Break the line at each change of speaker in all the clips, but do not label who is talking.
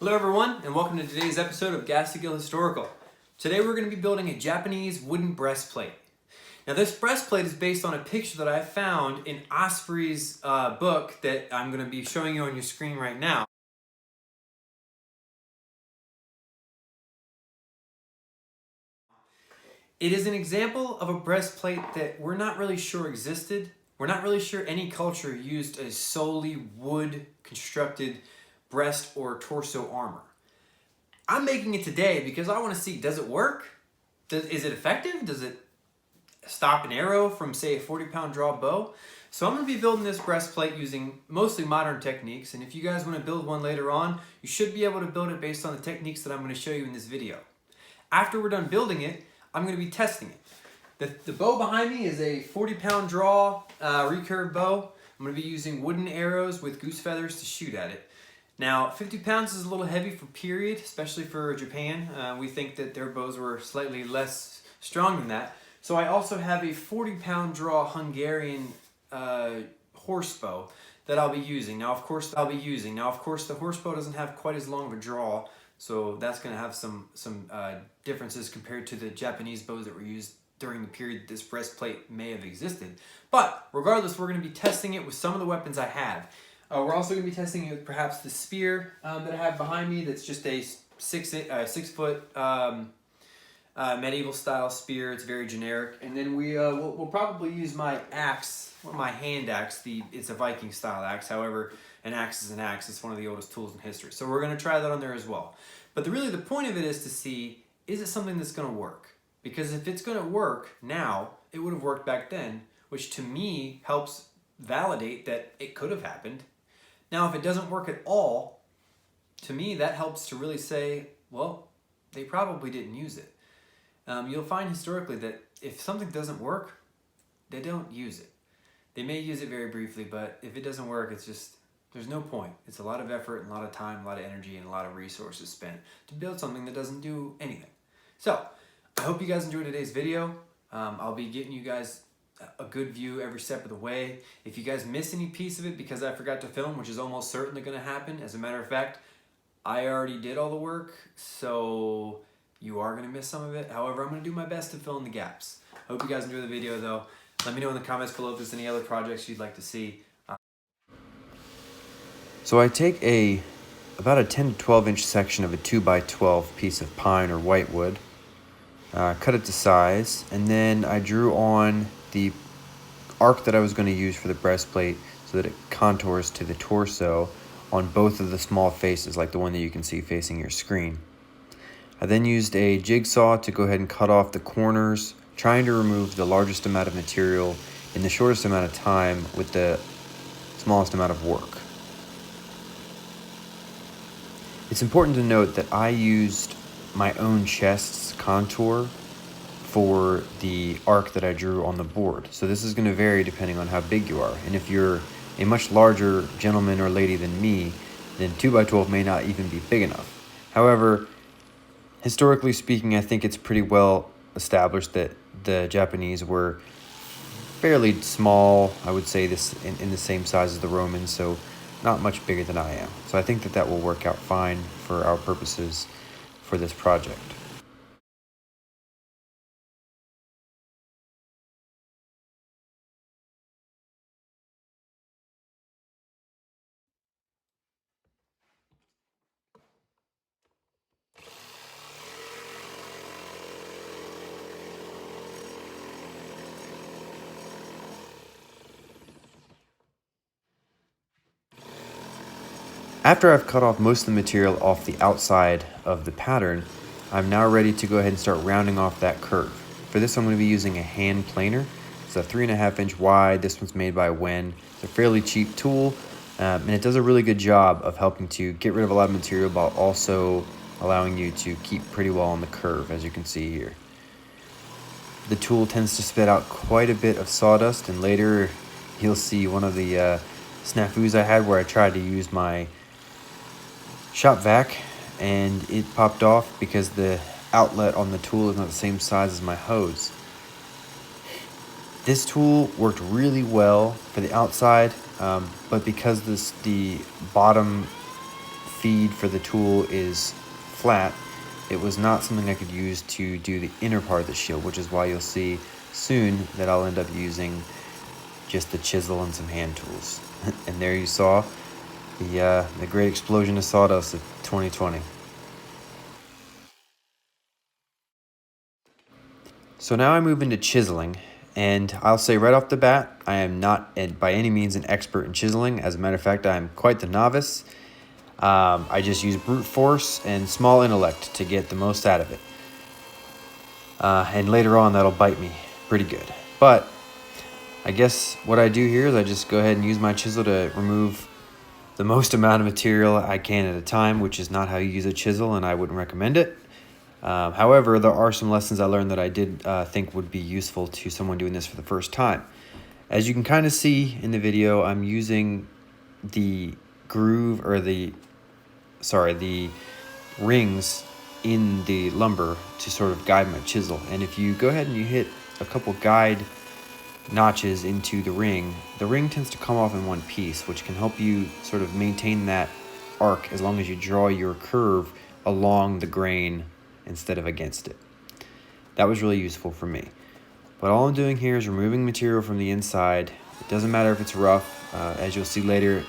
Hello everyone, and welcome to today's episode of Gastigill Historical. Today we're going to be building a Japanese wooden breastplate. Now this breastplate is based on a picture that I found in Osprey's book that I'm going to be showing you on your screen right now. It is an example of a breastplate that we're not really sure existed. We're not really sure any culture used a solely wood constructed breast or torso armor. I'm making it today because I want to see, does it work? Is it effective? Does it stop an arrow from, say, a 40-pound draw bow? So I'm going to be building this breastplate using mostly modern techniques, and if you guys want to build one later on, you should be able to build it based on the techniques that I'm going to show you in this video. After we're done building it, I'm going to be testing it. The bow behind me is a 40-pound draw recurve bow. I'm going to be using wooden arrows with goose feathers to shoot at it. Now, 50 pounds is a little heavy for period, especially for Japan. We think that their bows were slightly less strong than that. So I also have a 40-pound draw Hungarian horse bow that I'll be using. Now, of course, the horse bow doesn't have quite as long of a draw, so that's going to have some differences compared to the Japanese bows that were used during the period this breastplate may have existed. But regardless, we're going to be testing it with some of the weapons I have. We're also going to be testing it with perhaps the spear that I have behind me. That's just a 6-foot medieval style spear. It's very generic. And then we'll probably use my axe, or my hand axe. It's a Viking style axe. However, an axe is an axe. It's one of the oldest tools in history. So we're going to try that on there as well. But really the point of it is to see, is it something that's going to work? Because if it's going to work now, it would have worked back then, which to me helps validate that it could have happened. Now, if it doesn't work at all, to me, that helps to really say, well, they probably didn't use it. You'll find historically that if something doesn't work, they don't use it. They may use it very briefly, but if it doesn't work, it's just, there's no point. It's a lot of effort and a lot of time, a lot of energy, and a lot of resources spent to build something that doesn't do anything. So, I hope you guys enjoyed today's video. I'll be getting you guys a good view every step of the way. If you guys miss any piece of it because I forgot to film, which is almost certainly going to happen, as a matter of fact, I already did all the work, so you are going to miss some of it. However, I'm going to do my best to fill in the gaps. Hope you guys enjoy the video though. Let me know in the comments below if there's any other projects you'd like to see.
So I take about a 10 to 12 inch section of a 2x12 piece of pine or whitewood, cut it to size, and then I drew on the arc that I was going to use for the breastplate so that it contours to the torso on both of the small faces, like the one that you can see facing your screen. I then used a jigsaw to go ahead and cut off the corners, trying to remove the largest amount of material in the shortest amount of time with the smallest amount of work. It's important to note that I used my own chest's contour for the arc that I drew on the board. So this is going to vary depending on how big you are. And if you're a much larger gentleman or lady than me, then 2x12 may not even be big enough. However, historically speaking, I think it's pretty well established that the Japanese were fairly small. I would say this in the same size as the Romans, so not much bigger than I am. So I think that will work out fine for our purposes for this project. After I've cut off most of the material off the outside of the pattern, I'm now ready to go ahead and start rounding off that curve. For this, I'm going to be using a hand planer. It's a 3.5 inch wide. This one's made by Wen. It's a fairly cheap tool, and it does a really good job of helping to get rid of a lot of material while also allowing you to keep pretty well on the curve, as you can see here. The tool tends to spit out quite a bit of sawdust, and later you'll see one of the snafus I had where I tried to use my shop vac and it popped off because the outlet on the tool is not the same size as my hose. This tool worked really well for the outside, but because the bottom feed for the tool is flat, it was not something I could use to do the inner part of the shield, which is why you'll see soon that I'll end up using just the chisel and some hand tools. And there you saw the great explosion of sawdust of 2020. So now I move into chiseling, and I'll say right off the bat, I am not by any means an expert in chiseling. As a matter of fact, I am quite the novice. I just use brute force and small intellect to get the most out of it. And later on, that'll bite me pretty good. But I guess what I do here is I just go ahead and use my chisel to remove the most amount of material I can at a time, which is not how you use a chisel, and I wouldn't recommend it. However, there are some lessons I learned that I did think would be useful to someone doing this for the first time. As you can kind of see in the video, I'm using the groove, or the rings in the lumber to sort of guide my chisel. And if you go ahead and you hit a couple guide notches into the ring tends to come off in one piece, which can help you sort of maintain that arc as long as you draw your curve along the grain instead of against it. That was really useful for me. But all I'm doing here is removing material from the inside. It doesn't matter if it's rough. As you'll see later,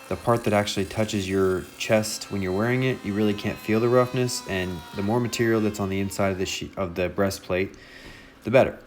the part that actually touches your chest when you're wearing it, you really can't feel the roughness, and the more material that's on the inside of the breastplate, the better.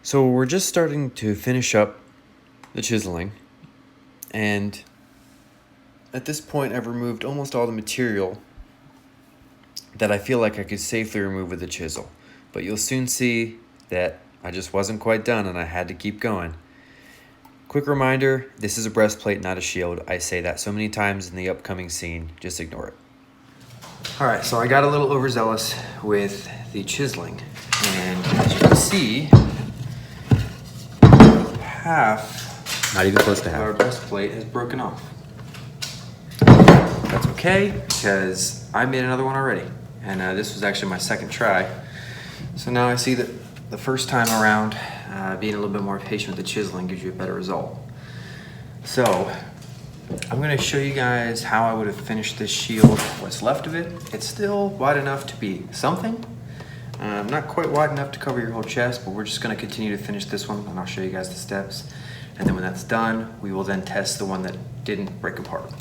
So we're just starting to finish up the chiseling, and at this point I've removed almost all the material that I feel like I could safely remove with a chisel. But you'll soon see that I just wasn't quite done and I had to keep going. Quick reminder, this is a breastplate, not a shield. I say that so many times in the upcoming scene, just ignore it. Alright, so I got a little overzealous with the chiseling, and as you can see, half, not even close to half, our breastplate has broken off. That's okay, because I made another one already, and this was actually my second try. So now I see that the first time around, being a little bit more patient with the chiseling gives you a better result. So I'm going to show you guys how I would have finished this shield, what's left of it. It's still wide enough to be something. Not quite wide enough to cover your whole chest, but we're just going to continue to finish this one, and I'll show you guys the steps. And then when that's done, we will then test the one that didn't break apart.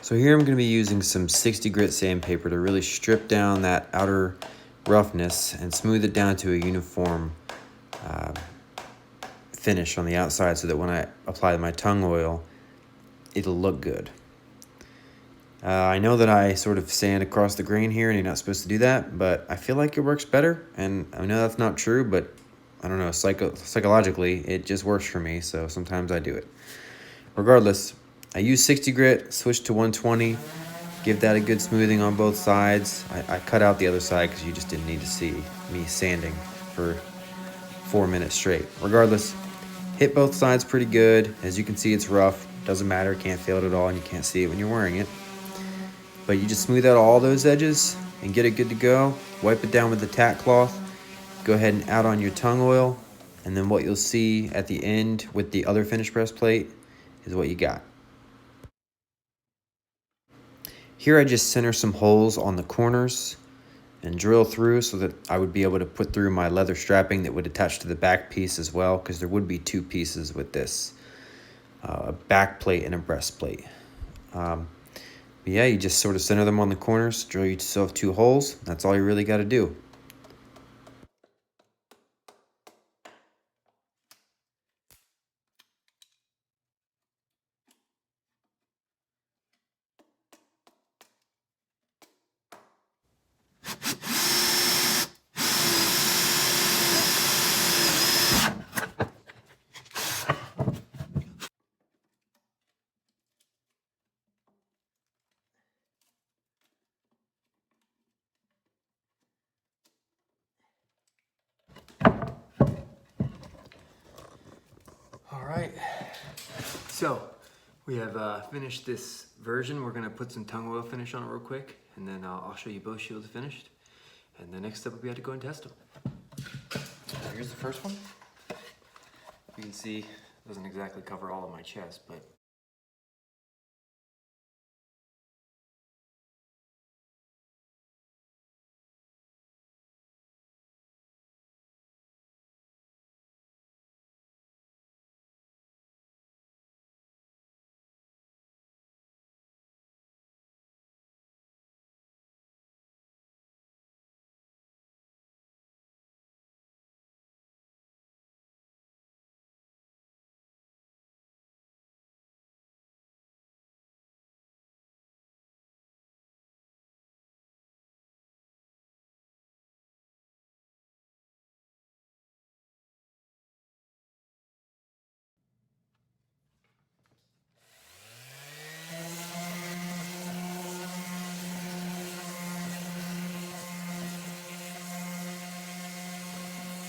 So here I'm going to be using some 60 grit sandpaper to really strip down that outer roughness and smooth it down to a uniform finish on the outside, so that when I apply my tongue oil, it'll look good. I know that I sort of sand across the grain here, and you're not supposed to do that, but I feel like it works better, and I know that's not true, but I don't know, psychologically, it just works for me, so sometimes I do it. Regardless, I use 60 grit, switch to 120, give that a good smoothing on both sides. I cut out the other side because you just didn't need to see me sanding for 4 minutes straight. Regardless, hit both sides pretty good. As you can see, it's rough, doesn't matter, can't feel it at all, and you can't see it when you're wearing it. But you just smooth out all those edges and get it good to go. Wipe it down with the tack cloth. Go ahead and add on your tongue oil. And then what you'll see at the end with the other finished breastplate is what you got. Here I just center some holes on the corners. and drill through so that I would be able to put through my leather strapping that would attach to the back piece as well, because there would be two pieces with this, a back plate and a breastplate. But yeah, you just sort of center them on the corners, drill yourself 2 holes. That's all you really got to do.
All right, so we have finished this version. We're gonna put some tung oil finish on it real quick, and then I'll show you both shields finished. And the next step will be to go and test them. Here's the first one. You can see it doesn't exactly cover all of my chest, but